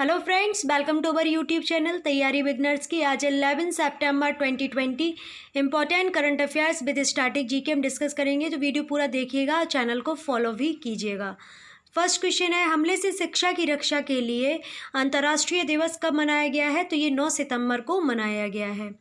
Hello friends, welcome to our YouTube channel Taiyari beginners की। आज 11 सितंबर 2020 important current affairs with static GK हम discuss करेंगे, तो वीडियो पूरा देखिएगा, चैनल को फॉलो भी कीजिएगा। फर्स्ट क्वेश्चन है, हमले से शिक्षा की रक्षा के लिए अंतर्राष्ट्रीय दिवस कब मनाया गया है? तो ये 9 सितंबर को मनाया गया है।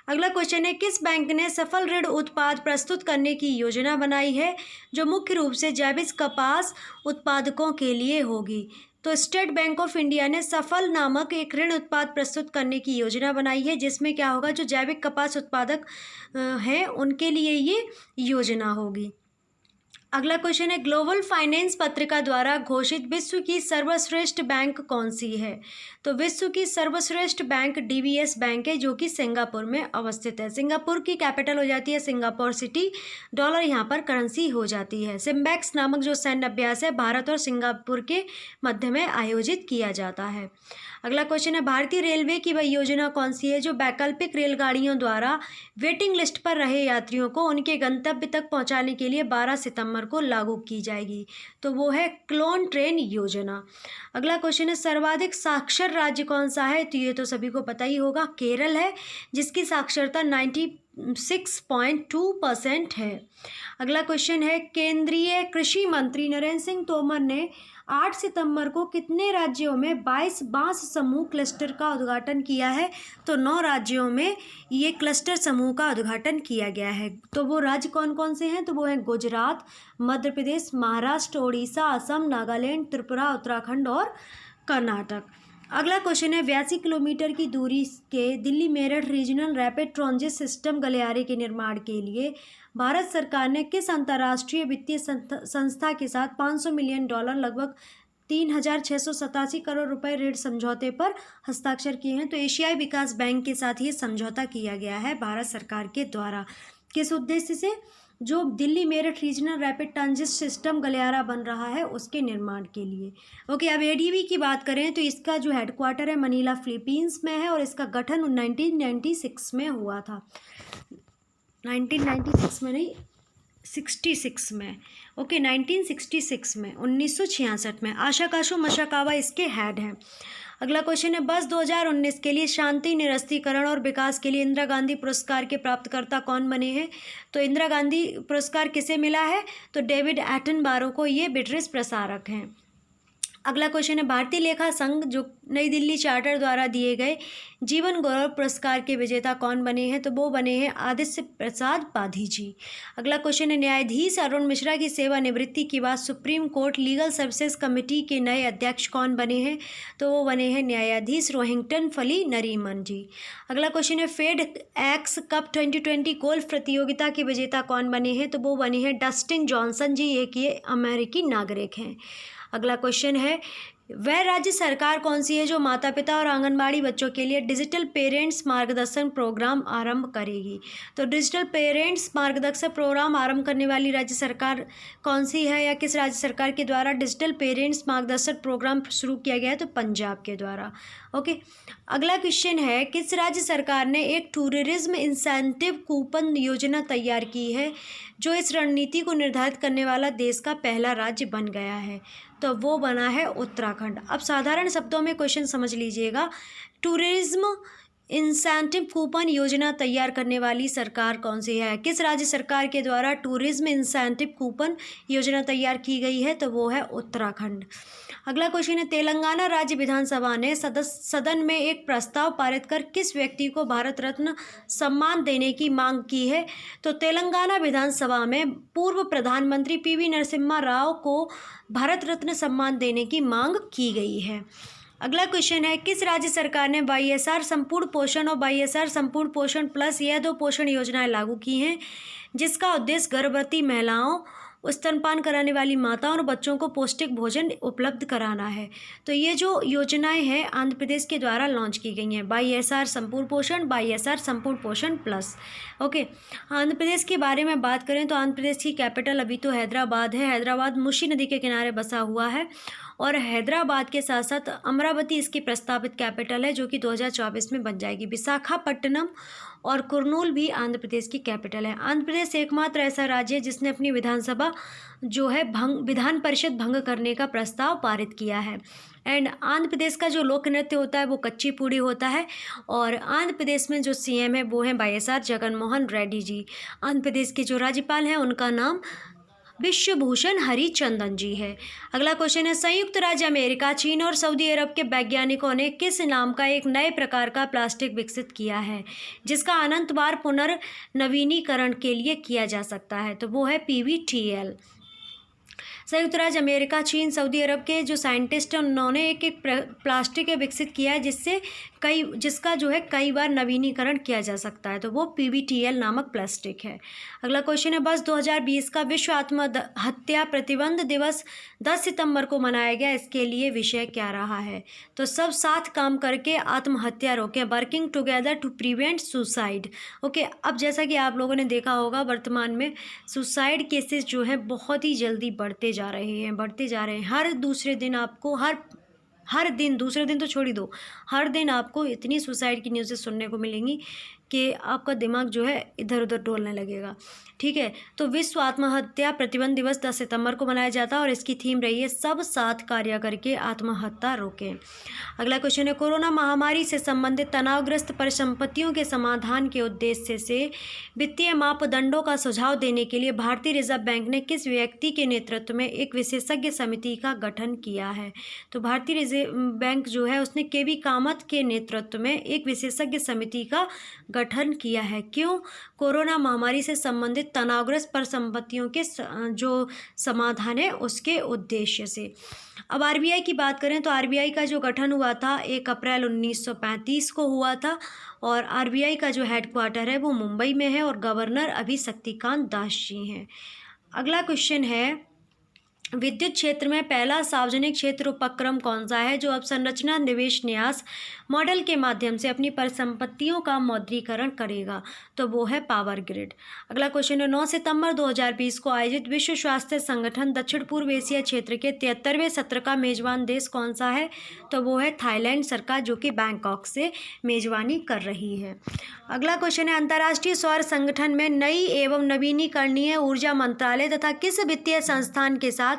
अगला क्वेश्चन है, किस बैंक ने सफल ऋण उत्पाद प्रस्तुत करने की योजना बनाई है जो मुख्य रूप से जैविक कपास उत्पादकों के लिए होगी? तो स्टेट बैंक ऑफ इंडिया ने सफल नामक एक ऋण उत्पाद प्रस्तुत करने की योजना बनाई है, जिसमें क्या होगा, जो जैविक कपास उत्पादक हैं उनके लिए ये योजना होगी। अगला क्वेश्चन है, ग्लोबल फाइनेंस पत्रिका द्वारा घोषित विश्व की सर्वश्रेष्ठ बैंक कौन सी है? तो विश्व की सर्वश्रेष्ठ बैंक डीबीएस बैंक है, जो कि सिंगापुर में अवस्थित है। सिंगापुर की कैपिटल हो जाती है सिंगापुर सिटी, डॉलर यहाँ पर करेंसी हो जाती है। सिम्बैक्स नामक जो सैन्य अभ्यास है भारत और सिंगापुर के मध्य में आयोजित किया जाता है। अगला क्वेश्चन है, भारतीय रेलवे की वह योजना कौन सी है जो वैकल्पिक रेलगाड़ियों द्वारा वेटिंग लिस्ट पर रहे यात्रियों को उनके गंतव्य तक पहुंचाने के लिए 12 सितंबर को लागू की जाएगी? तो वो है क्लोन ट्रेन योजना। अगला क्वेश्चन है, सर्वाधिक साक्षर राज्य कौन सा है? तो ये तो सभी को पता ही होगा, केरल है, जिसकी साक्षरता 96.2% है। अगला क्वेश्चन है, केंद्रीय कृषि मंत्री नरेंद्र सिंह तोमर ने 8 सितंबर को कितने राज्यों में 22 बांस समूह क्लस्टर का उद्घाटन किया है? तो 9 राज्यों में ये क्लस्टर समूह का उद्घाटन किया गया है। तो वो राज्य कौन कौन से हैं? तो वो हैं गुजरात, मध्य प्रदेश, महाराष्ट्र, उड़ीसा, असम, नागालैंड, त्रिपुरा, उत्तराखंड और कर्नाटक। अगला क्वेश्चन है, 82 किलोमीटर की दूरी के Delhi Meerut regional rapid transit system गलियारे के निर्माण के लिए भारत सरकार ने किस अंतर्राष्ट्रीय वित्तीय संस्था के साथ $500 मिलियन लगभग 3,687 करोड़ रुपए ऋण समझौते पर हस्ताक्षर किए हैं? तो एशियाई विकास बैंक के साथ ये समझौता किया गया है भारत सरकार के द्वारा। किस उद्देश्य से? जो Delhi Meerut regional rapid transit system गलियारा बन रहा है उसके निर्माण के लिए। ओके, अब एडीबी की बात करें तो इसका जो हेडक्वार्टर है मनीला फिलीपींस में है और इसका गठन 1996 में हुआ था। 1996 में नहीं, 66 में। ओके, 1966 में, 1966 में। आशा काशु मशाकावा इसके हेड हैं। अगला क्वेश्चन है, बस 2019 के लिए शांति, निरस्त्रीकरण और विकास के लिए इंदिरा गांधी पुरस्कार के प्राप्तकर्ता कौन बने हैं? तो इंदिरा गांधी पुरस्कार किसे मिला है? तो डेविड एटनबरो को, ये ब्रिटिश प्रसारक हैं। अगला क्वेश्चन है, भारतीय लेखा संघ जो नई दिल्ली चार्टर द्वारा दिए गए जीवन गौरव पुरस्कार के विजेता कौन बने हैं? तो वो बने हैं आदित्य प्रसाद पाधी जी। अगला क्वेश्चन है, न्यायाधीश अरुण मिश्रा की सेवानिवृत्ति के बाद supreme court legal services committee के नए अध्यक्ष कौन बने हैं? तो वो बने हैं न्यायाधीश रोहिंगटन फली नरीमन जी। अगला क्वेश्चन है, फेड एक्स कप 2020 गोल्फ प्रतियोगिता के विजेता कौन बने हैं? तो वो बने हैं डस्टिन जॉनसन जी, एक ये अमेरिकी नागरिक हैं। अगला क्वेश्चन है, वह राज्य सरकार कौन सी है जो माता पिता और आंगनबाड़ी बच्चों के लिए डिजिटल पेरेंट्स मार्गदर्शन प्रोग्राम आरंभ करेगी? तो डिजिटल पेरेंट्स मार्गदर्शन प्रोग्राम आरंभ करने वाली राज्य सरकार कौन सी है, या किस राज्य सरकार के द्वारा डिजिटल पेरेंट्स मार्गदर्शन प्रोग्राम शुरू किया गया है? तो पंजाब के द्वारा। ओके, अगला क्वेश्चन है, किस राज्य सरकार ने एक टूरिज्म इंसेंटिव कूपन योजना तैयार की है जो इस रणनीति को निर्धारित करने वाला देश का पहला राज्य बन गया है? तो वो बना है उत्तराखंड। अब साधारण शब्दों में क्वेश्चन समझ लीजिएगा, टूरिज्म इंसेंटिव कूपन योजना तैयार करने वाली सरकार कौन सी है? किस राज्य सरकार के द्वारा टूरिज्म इंसेंटिव कूपन योजना तैयार की गई है? तो वो है उत्तराखंड। अगला क्वेश्चन है, तेलंगाना राज्य विधानसभा ने सदन में एक प्रस्ताव पारित कर किस व्यक्ति को भारत रत्न सम्मान देने की मांग की है? तो तेलंगाना विधानसभा में पूर्व प्रधानमंत्री पीवी नरसिम्हा राव को भारत रत्न सम्मान देने की मांग की गई है। अगला क्वेश्चन है, किस राज्य सरकार ने वाईएसआर संपूर्ण पोषण और वाईएसआर संपूर्ण पोषण प्लस, यह 2 पोषण योजनाएं लागू की हैं जिसका उद्देश्य गर्भवती महिलाओं, स्तनपान कराने वाली माताओं और बच्चों को पौष्टिक भोजन उपलब्ध कराना है? तो ये जो योजनाएं हैं आंध्र प्रदेश के द्वारा लॉन्च की गई हैं, वाईएसआर संपूर्ण पोषण, वाईएसआर संपूर्ण पोषण प्लस। ओके, आंध्र प्रदेश के बारे में बात करें तो आंध्र प्रदेश की कैपिटल अभी तो हैदराबाद है। हैदराबाद मुशी नदी के किनारे बसा हुआ है और हैदराबाद के साथ साथ अमरावती इसकी प्रस्तावित कैपिटल है, जो कि 2024 में बन जाएगी। विशाखापट्टनम और कुर्नूल भी आंध्र प्रदेश की कैपिटल है। आंध्र प्रदेश एकमात्र ऐसा राज्य है जिसने अपनी विधानसभा जो है विधान परिषद भंग करने का प्रस्ताव पारित किया है। एंड आंध्र प्रदेश का जो लोक नृत्य होता है वो कच्चीपुड़ी होता है। और आंध्र प्रदेश में जो सीएम है वो हैं वाईएसआर जगनमोहन रेड्डी जी। आंध्र प्रदेश के जो राज्यपाल हैं उनका नाम विश्वभूषण हरिचंदन जी है। अगला क्वेश्चन है, संयुक्त राज्य अमेरिका, चीन और सऊदी अरब के वैज्ञानिकों ने किस नाम का एक नए प्रकार का प्लास्टिक विकसित किया है जिसका अनंत बार पुनर्नवीनीकरण के लिए किया जा सकता है? तो वो है PBTL। संयुक्त राज्य अमेरिका, चीन, सऊदी अरब के जो साइंटिस्ट हैं उन्होंने एक प्लास्टिक विकसित किया है जिसका जो है कई बार नवीनीकरण किया जा सकता है। तो वो PBTL नामक प्लास्टिक है। अगला क्वेश्चन है, वर्ष 2020 का विश्व आत्महत्या प्रतिबंध दिवस 10 सितंबर को मनाया गया, इसके लिए विषय क्या रहा है? तो सब साथ काम करके आत्महत्या रोकें, working together to prevent suicide. Okay, अब जैसा कि आप लोगों ने देखा होगा वर्तमान में सुसाइड केसेस जो है बहुत ही जल्दी बढ़ते जा रहे हैं। हर दूसरे दिन आपको हर दिन, दूसरे दिन तो छोड़ ही दो, हर दिन आपको इतनी सुसाइड की न्यूज़ें सुनने को मिलेंगी कि आपका दिमाग जो है इधर उधर डोलने लगेगा। ठीक है, तो विश्व आत्महत्या प्रतिबंध दिवस 10 सितंबर को मनाया जाता है और इसकी थीम रही है सब साथ कार्य करके आत्महत्या रोकें। अगला क्वेश्चन है, कोरोना महामारी से संबंधित तनावग्रस्त परिसंपत्तियों के समाधान के उद्देश्य से वित्तीय मापदंडों का सुझाव देने के लिए भारतीय रिजर्व बैंक ने किस व्यक्ति के नेतृत्व में एक विशेषज्ञ समिति का गठन किया है? तो भारतीय रिजर्व बैंक जो है उसने KV कामत के नेतृत्व में एक विशेषज्ञ समिति का गठन किया है। क्यों? कोरोना महामारी से संबंधित तनावग्रस्त परिसंपत्तियों के जो समाधान है उसके उद्देश्य से। अब RBI की बात करें तो RBI का जो गठन हुआ था 1 अप्रैल 1935 को हुआ था और RBI का जो हेडक्वार्टर है वो मुंबई में है और गवर्नर अभी शक्तिकांत दास जी हैं। अगला क्वेश्चन है, विद्युत क्षेत्र में पहला सार्वजनिक क्षेत्र उपक्रम कौन सा है जो अब संरचना निवेश न्यास मॉडल के माध्यम से अपनी परिसंपत्तियों का मौद्रीकरण करेगा? तो वो है पावर ग्रिड। अगला क्वेश्चन है, 9 सितंबर 2020 को आयोजित विश्व स्वास्थ्य संगठन दक्षिण पूर्व एशिया क्षेत्र के 73वें सत्र का मेजबान देश कौन सा है? तो वो है थाईलैंड सरकार, जो कि बैंकॉक से मेजबानी कर रही है। अगला क्वेश्चन है, अंतर्राष्ट्रीय सौर संगठन में नई एवं नवीनीकरणीय ऊर्जा मंत्रालय तथा किस वित्तीय संस्थान के साथ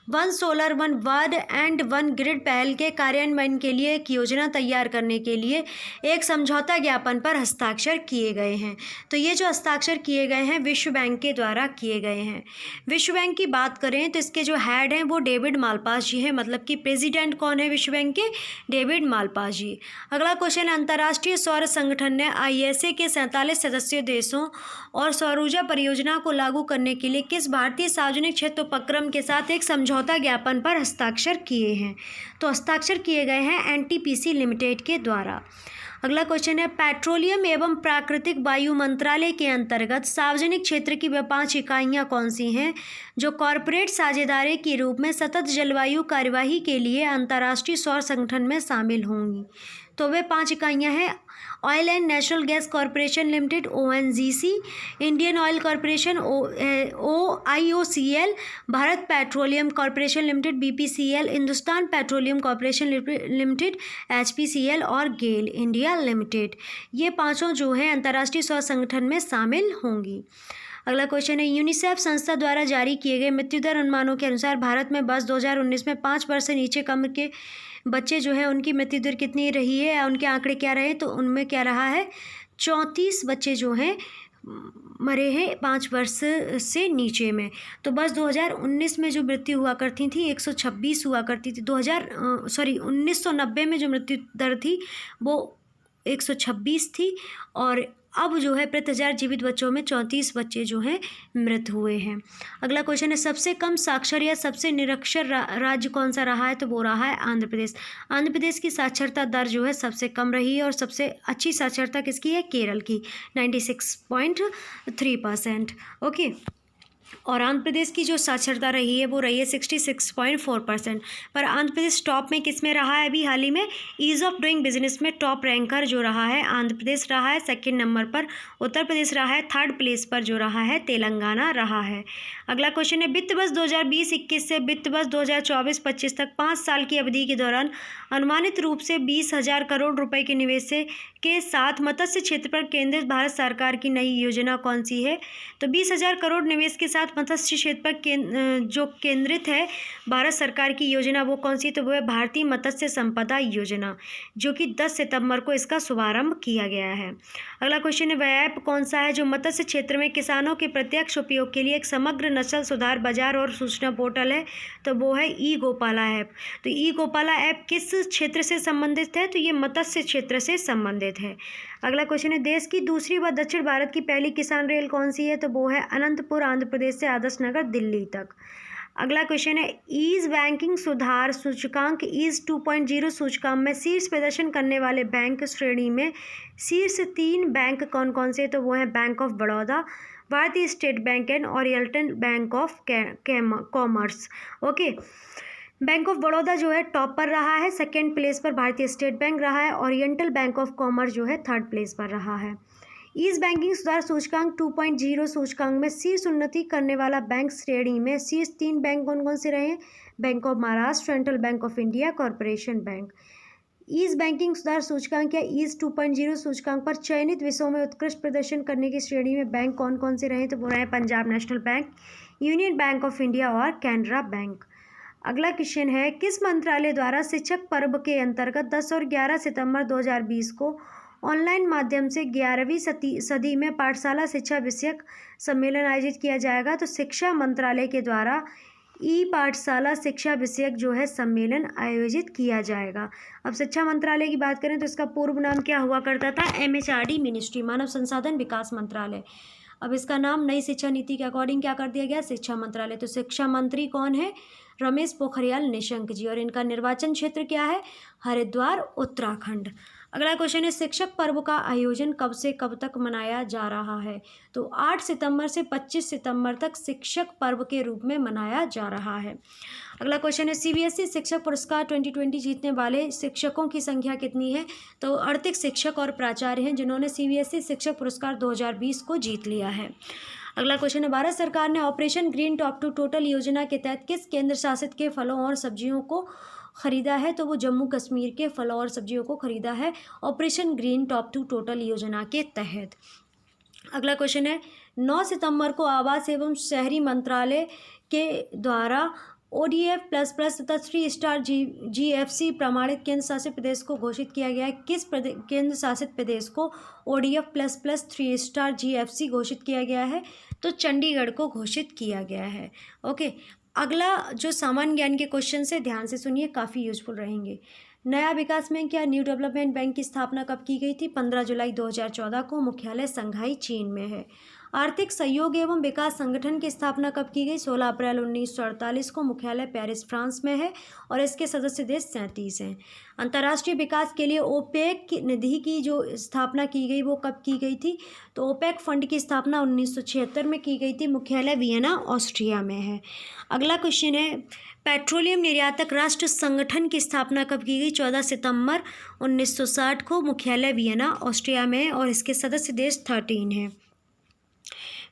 one solar one world and one grid पहल के कार्यान्वयन के लिए एक योजना तैयार करने के लिए एक समझौता ज्ञापन पर हस्ताक्षर किए गए हैं? तो ये जो हस्ताक्षर किए गए हैं विश्व बैंक के द्वारा किए गए हैं। विश्व बैंक की बात करें तो इसके जो हेड हैं वो डेविड मालपास जी हैं, मतलब कि प्रेसिडेंट कौन है विश्व बैंक के? डेविड मालपास जी। अगला क्वेश्चन है, अंतर्राष्ट्रीय सौर संगठन ने ISA के 47 सदस्य देशों और सौर ऊर्जा परियोजना को लागू करने के लिए किस भारतीय सार्वजनिक क्षेत्र उपक्रम के साथ एक समझौता ज्ञापन पर हस्ताक्षर किए हैं? तो हस्ताक्षर किए गए हैं NTPC लिमिटेड के द्वारा। अगला क्वेश्चन है, पेट्रोलियम एवं प्राकृतिक वायु मंत्रालय के अंतर्गत सार्वजनिक क्षेत्र की वह 5 इकाइयाँ कौन सी हैं जो कॉरपोरेट साझेदारी के रूप में सतत जलवायु कार्यवाही के लिए अंतर्राष्ट्रीय सौर संगठन में शामिल होंगी? तो वे 5 इकाइयाँ हैं, oil and natural gas corporation limited ONGC, Indian oil corporation IOCL, Bharat petroleum corporation limited BPCL, Hindustan petroleum corporation limited HPCL और गेल इंडिया लिमिटेड। ये पाँचों जो हैं अंतर्राष्ट्रीय सौर संगठन में शामिल होंगी। अगला क्वेश्चन है, यूनिसेफ संस्था द्वारा जारी किए गए मृत्युदर अनुमानों के अनुसार भारत में वर्ष 2019 में 5 वर्ष से नीचे कम के बच्चे जो है उनकी मृत्यु दर कितनी रही है या उनके आंकड़े क्या रहे? तो उनमें क्या रहा है, 34 बच्चे जो हैं मरे हैं 5 वर्ष से नीचे में। तो बस 2019 में जो मृत्यु हुआ करती थी 126 हुआ करती थी। 1990 में जो मृत्यु दर थी वो 126 थी और अब जो है प्रति 1000 जीवित बच्चों में 34 बच्चे जो हैं मृत हुए हैं। अगला क्वेश्चन है, सबसे कम साक्षर या सबसे निरक्षर राज्य कौन सा रहा है? तो वो रहा है आंध्र प्रदेश। आंध्र प्रदेश की साक्षरता दर जो है सबसे कम रही है और सबसे अच्छी साक्षरता किसकी है? केरल की 96.3%। ओके, और आंध्र प्रदेश की जो साक्षरता रही है वो रही है 66.4%। पर आंध्र प्रदेश टॉप में किस में रहा है? अभी हाल ही में ईज़ ऑफ डूइंग बिजनेस में टॉप रैंकर जो रहा है आंध्र प्रदेश रहा है, 2nd नंबर पर उत्तर प्रदेश रहा है, 3rd प्लेस पर जो रहा है तेलंगाना रहा है। अगला क्वेश्चन है वित्त वर्ष 2020-21 से वित्त वर्ष 2024-25 तक 5 साल की अवधि के दौरान अनुमानित रूप से 20,000 करोड़ रुपए के निवेश के साथ मत्स्य क्षेत्र पर केंद्रित भारत सरकार की नई योजना कौन सी है? तो 20,000 करोड़ निवेश के साथ मत्स्य क्षेत्र पर जो केंद्रित है भारत सरकार की योजना वो कौन सी? तो वो है भारतीय मत्स्य संपदा योजना, जो कि 10 सितंबर को इसका शुभारंभ किया गया है। अगला क्वेश्चन है वह ऐप कौन सा है जो मत्स्य क्षेत्र में किसानों के प्रत्यक्ष उपयोग के लिए एक समग्र नस्ल सुधार बाजार और सूचना पोर्टल है? तो वो है ई गोपाला ऐप। तो ई गोपाला ऐप किस क्षेत्र से संबंधित है? तो ये मत्स्य क्षेत्र से संबंधित है। अगला क्वेश्चन है देश की दूसरी व दक्षिण भारत की पहली किसान रेल कौन सी है? तो वो है अनंतपुर आंध्र प्रदेश से आदर्श नगर दिल्ली तक। अगला क्वेश्चन है ईज बैंकिंग सुधार सूचकांक ईज 2.0 सूचकांक में शीर्ष प्रदर्शन करने वाले बैंक श्रेणी में शीर्ष 3 बैंक कौन कौन से? तो वो है बैंक ऑफ बड़ौदा, भारतीय state bank and oriental bank of commerce. Okay, bank of Baroda जो है टॉप पर रहा है, सेकेंड प्लेस पर भारतीय स्टेट बैंक रहा है, ओरिएंटल बैंक ऑफ कॉमर्स जो है थर्ड प्लेस पर रहा है। ईज बैंकिंग सुधार सूचकांक 2.0 सूचकांक में शीर्ष उन्नति करने वाला बैंक श्रेणी में शीर्ष 3 बैंक कौन कौन से रहे हैं? Bank of Maharashtra, central bank of India, corporation bank. EASE banking सुधार सूचकांक या ईज 2.0 सूचकांक पर चयनित विषयों में उत्कृष्ट प्रदर्शन करने की श्रेणी में बैंक कौन कौन से रहे? तो वो रहे Punjab national bank, union bank of India और कैनरा बैंक। अगला क्वेश्चन है किस मंत्रालय द्वारा शिक्षक पर्व के अंतर्गत 10 और 11 सितंबर 2020 को ऑनलाइन माध्यम से 11वीं सदी में पाठशाला शिक्षा विषयक सम्मेलन आयोजित किया जाएगा? तो शिक्षा मंत्रालय के द्वारा ई पाठशाला शिक्षा विषयक जो है सम्मेलन आयोजित किया जाएगा। अब शिक्षा मंत्रालय की बात करें तो इसका पूर्व नाम क्या हुआ करता था? MHRD मिनिस्ट्री, मानव संसाधन विकास मंत्रालय। अब इसका नाम नई शिक्षा नीति के अकॉर्डिंग क्या कर दिया गया? शिक्षा मंत्रालय। तो शिक्षा मंत्री कौन है? रमेश पोखरियाल निशंक जी। और इनका निर्वाचन क्षेत्र क्या है? हरिद्वार, उत्तराखंड। अगला क्वेश्चन है शिक्षक पर्व का आयोजन कब से कब तक मनाया जा रहा है? तो 8 सितंबर से 25 सितंबर तक शिक्षक पर्व के रूप में मनाया जा रहा है। अगला क्वेश्चन है CBSE शिक्षक पुरस्कार 2020 जीतने वाले शिक्षकों की संख्या कितनी है? तो 38 शिक्षक और प्राचार्य हैं जिन्होंने CBSE शिक्षक पुरस्कार 2020 को जीत लिया है। अगला क्वेश्चन है भारत सरकार ने operation green top to total योजना के तहत किस केंद्र शासित के फलों और सब्जियों को खरीदा है? तो वो जम्मू कश्मीर के फलों और सब्जियों को खरीदा है operation green top to total योजना के तहत। अगला क्वेश्चन है 9 सितंबर को आवास एवं शहरी मंत्रालय के द्वारा ODF++ तथा 3 स्टार GFC प्रमाणित केंद्र शासित प्रदेश को घोषित किया गया है। किस केंद्र शासित प्रदेश को ODF++ 3 स्टार GFC घोषित किया गया है? तो चंडीगढ़ को घोषित किया गया है। ओके, अगला जो सामान्य ज्ञान के क्वेश्चन से ध्यान से सुनिए, काफ़ी यूजफुल रहेंगे। नया विकास बैंक क्या न्यू डेवलपमेंट बैंक की स्थापना कब की गई थी? 15 जुलाई 2014 को। मुख्यालय संघाई चीन में है। आर्थिक सहयोग एवं विकास संगठन की स्थापना कब की गई? 16 अप्रैल 1948 को। मुख्यालय पेरिस, फ्रांस में है और इसके सदस्य देश 37 हैं। अंतर्राष्ट्रीय विकास के लिए ओपेक निधि की जो स्थापना की गई वो कब की गई थी? तो ओपेक फंड की स्थापना 1976 में की गई थी। मुख्यालय वियना, ऑस्ट्रिया में है। अगला क्वेश्चन है पेट्रोलियम निर्यातक राष्ट्र संगठन की स्थापना कब की गई? 14 सितंबर 1960 को। मुख्यालय वियना, ऑस्ट्रिया में और इसके सदस्य देश 13 हैं।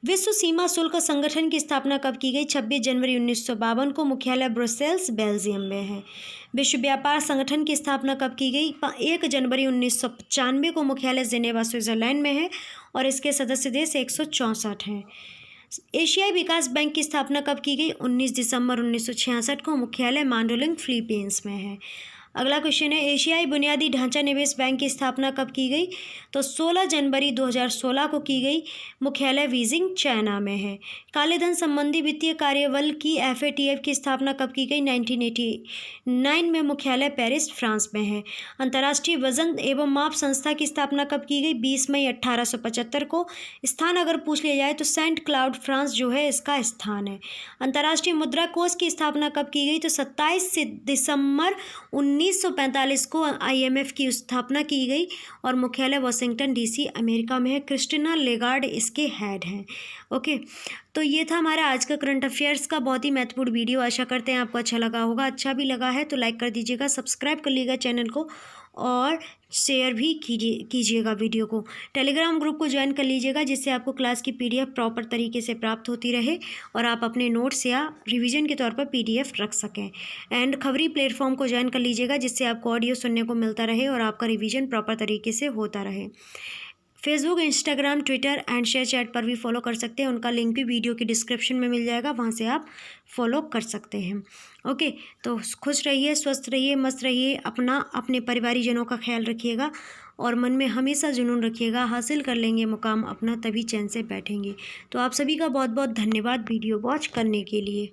विश्व सीमा शुल्क संगठन की स्थापना कब की गई? 26 जनवरी 1952 को। मुख्यालय ब्रुसेल्स, बेल्जियम में है। विश्व व्यापार संगठन की स्थापना कब की गई? 1 जनवरी 1995 को। मुख्यालय जिनेवा, स्विट्जरलैंड में है और इसके सदस्य देश 164 हैं। एशियाई विकास बैंक की स्थापना कब की गई? 19 दिसंबर 1966 को। मुख्यालय मांडोलिंग, फिलीपींस में है। अगला क्वेश्चन है एशियाई बुनियादी ढांचा निवेश बैंक की स्थापना कब की गई? तो 16 जनवरी 2016 को की गई। मुख्यालय बीजिंग, चाइना में है। काले धन संबंधी वित्तीय कार्यबल की FATF की स्थापना कब की गई? 1989 में। मुख्यालय पेरिस, फ्रांस में है। अंतर्राष्ट्रीय वजन एवं माप संस्था की स्थापना कब की गई? 20 मई 1875 को। स्थान अगर पूछ लिया जाए तो सेंट क्लाउड, फ्रांस जो है इसका स्थान है। अंतर्राष्ट्रीय मुद्रा कोष की स्थापना कब की गई? तो 27 दिसंबर 1945 को IMF की स्थापना की गई और मुख्यालय वाशिंगटन DC, अमेरिका में है। क्रिस्टिना लेगार्ड इसके हेड हैं। ओके, तो ये था हमारा आज का करंट अफेयर्स का बहुत ही महत्वपूर्ण वीडियो। आशा करते हैं आपको अच्छा लगा होगा। अच्छा भी लगा है तो लाइक कर दीजिएगा, सब्सक्राइब कर लीजिएगा चैनल को और शेयर भी कीजिएगा वीडियो को। टेलीग्राम ग्रुप को ज्वाइन कर लीजिएगा, जिससे आपको क्लास की पीडीएफ प्रॉपर तरीके से प्राप्त होती रहे और आप अपने नोट्स या रिवीजन के तौर पर पीडीएफ रख सकें। एंड खबरी प्लेटफॉर्म को ज्वाइन कर लीजिएगा, जिससे आपको ऑडियो सुनने को मिलता रहे और आपका रिवीजन प्रॉपर तरीके से होता रहे। Facebook, Instagram, Twitter and share chat पर भी फॉलो कर सकते हैं। उनका लिंक भी वीडियो की डिस्क्रिप्शन में मिल जाएगा, वहाँ से आप फॉलो कर सकते हैं। ओके, तो खुश रहिए, स्वस्थ रहिए, मस्त रहिए, अपने परिवारीजनों का ख्याल रखिएगा और मन में हमेशा जुनून रखिएगा। हासिल कर लेंगे मुकाम अपना, तभी चैन से बैठेंगे। तो आप सभी का बहुत बहुत धन्यवाद वीडियो वॉच करने के लिए।